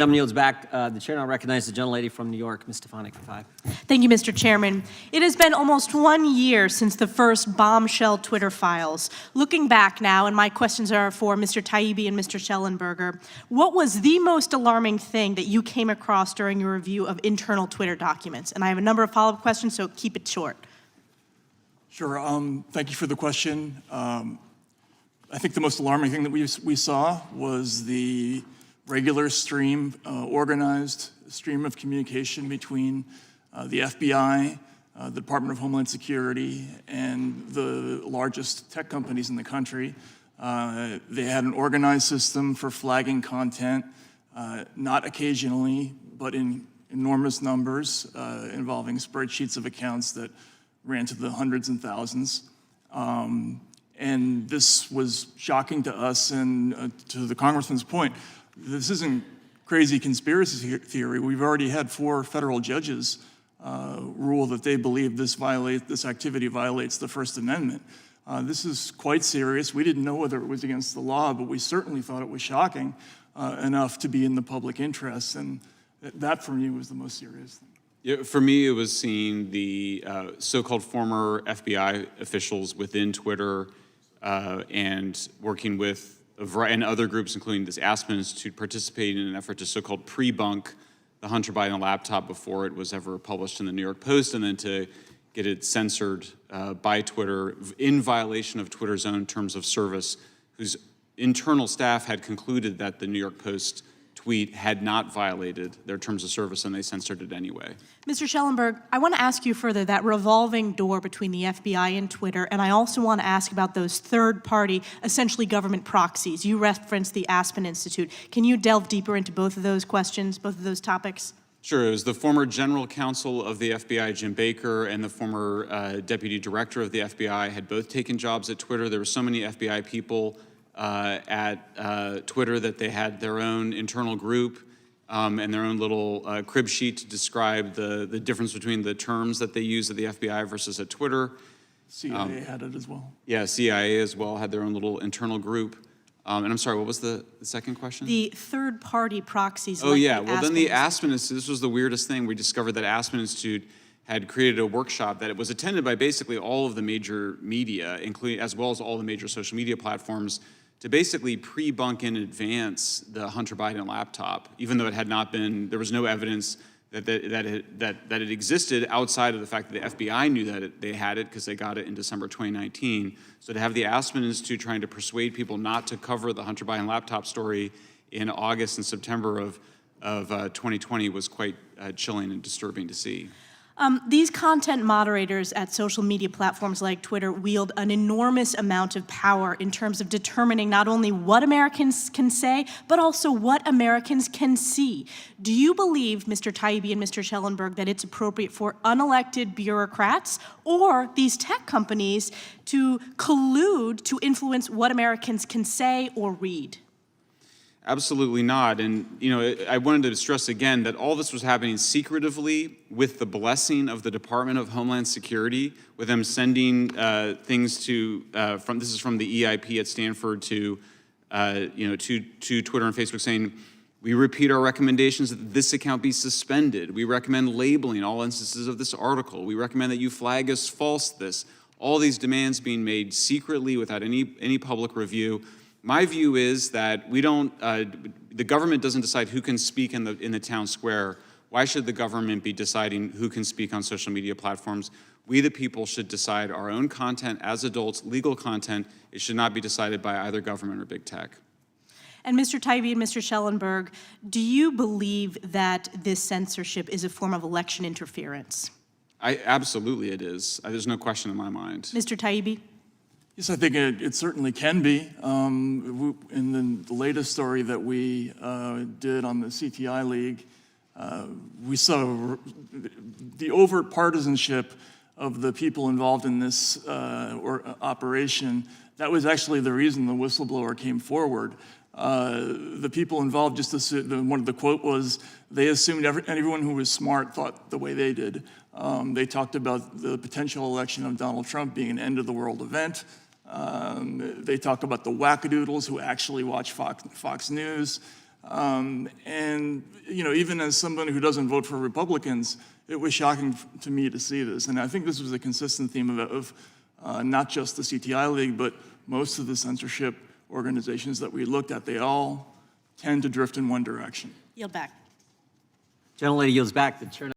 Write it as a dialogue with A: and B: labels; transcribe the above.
A: Yields back. The chair now recognizes the gentlelady from New York, Ms. Stefanik, for 5.
B: Thank you, Mr. Chairman. It has been almost 1 year since the first bombshell Twitter files. Looking back now, and my questions are for Mr. Taibbi and Mr. Schellenberger, what was the most alarming thing that you came across during your review of internal Twitter documents? And I have a number of follow-up questions, so keep it short.
C: Sure. Thank you for the question. I think the most alarming thing that we saw was the regular stream, organized stream of communication between the FBI, the Department of Homeland Security, and the largest tech companies in the country. They had an organized system for flagging content, not occasionally, but in enormous numbers, involving spreadsheets of accounts that ran to the hundreds and thousands. And this was shocking to us, and to the Congressman's point, this isn't crazy conspiracy theory. We've already had 4 federal judges rule that they believe this activity violates the First Amendment. This is quite serious. We didn't know whether it was against the law, but we certainly thought it was shocking enough to be in the public interest, and that for me was the most serious thing.
D: Yeah, for me, it was seeing the so-called former FBI officials within Twitter and working with and other groups, including this Aspen Institute, participating in an effort to so-called pre-bunk the Hunter Biden laptop before it was ever published in the New York Post, and then to get it censored by Twitter in violation of Twitter's own terms of service, whose internal staff had concluded that the New York Post tweet had not violated their terms of service, and they censored it anyway.
B: Mr. Schellenberg, I want to ask you further that revolving door between the FBI and Twitter, and I also want to ask about those third-party, essentially government proxies. You referenced the Aspen Institute. Can you delve deeper into both of those questions, both of those topics?
D: Sure. It was the former general counsel of the FBI, Jim Baker, and the former deputy director of the FBI had both taken jobs at Twitter. There were so many FBI people at Twitter that they had their own internal group and their own little crib sheet to describe the difference between the terms that they use at the FBI versus at Twitter.
C: CIA had it as well.
D: Yeah, CIA as well had their own little internal group. And I'm sorry, what was the second question?
B: The third-party proxies.
D: Oh,
B: like
D: yeah.
B: The
D: well,
B: Aspen
D: then the
B: Institute.
D: Aspen Institute, this was the weirdest thing. We discovered that Aspen Institute had created a workshop that it was attended by basically all of the major media, including as well as all the major social media platforms, to basically pre-bunk in advance the Hunter Biden laptop, even though it had not been, there was no evidence that it existed outside of the fact that the FBI knew that they had it because they got it in December 2019. So to have the Aspen Institute trying to persuade people not to cover the Hunter Biden laptop story in August and September of 2020 was quite chilling and disturbing to see.
B: These content moderators at social media platforms like Twitter wield an enormous amount of power in terms of determining not only what Americans can say, but also what Americans can see. Do you believe, Mr. Taibbi and Mr. Schellenberg, that it's appropriate for unelected bureaucrats or these tech companies to collude to influence what Americans can say or read?
D: Absolutely not. And, I wanted to stress again that all this was happening secretively with the blessing of the Department of Homeland Security, with them sending things to, this is from the EIP at Stanford to Twitter and Facebook saying, we repeat our recommendations that this account be suspended. We recommend labeling all instances of this article. We recommend that you flag as false this. All these demands being made secretly without any public review. My view is that we don't, the government doesn't decide who can speak in the town square. Why should the government be deciding who can speak on social media platforms? We, the people, should decide our own content as adults, legal content. It should not be decided by either government or big tech.
B: And Mr. Taibbi and Mr. Schellenberg, do you believe that this censorship is a form of election interference?
D: Absolutely it is. There's no question in my mind.
B: Mr. Taibbi?
C: Yes, I think it certainly can be. In the latest story that we did on the CTI League, we saw the overt partisanship of the people involved in this operation. That was actually the reason the whistleblower came forward. The people involved just assumed, one of the quote was, they assumed everyone who was smart thought the way they did. They talked about the potential election of Donald Trump being an end-of-the-world event. They talk about the wackadoodles who actually watch Fox News. And, you know, even as somebody who doesn't vote for Republicans, it was shocking to me to see this. And I think this was a consistent theme of not just the CTI League, but most of the censorship organizations that we looked at. They all tend to drift in one direction.
B: Yield back.
A: Gentlelady yields back. The chair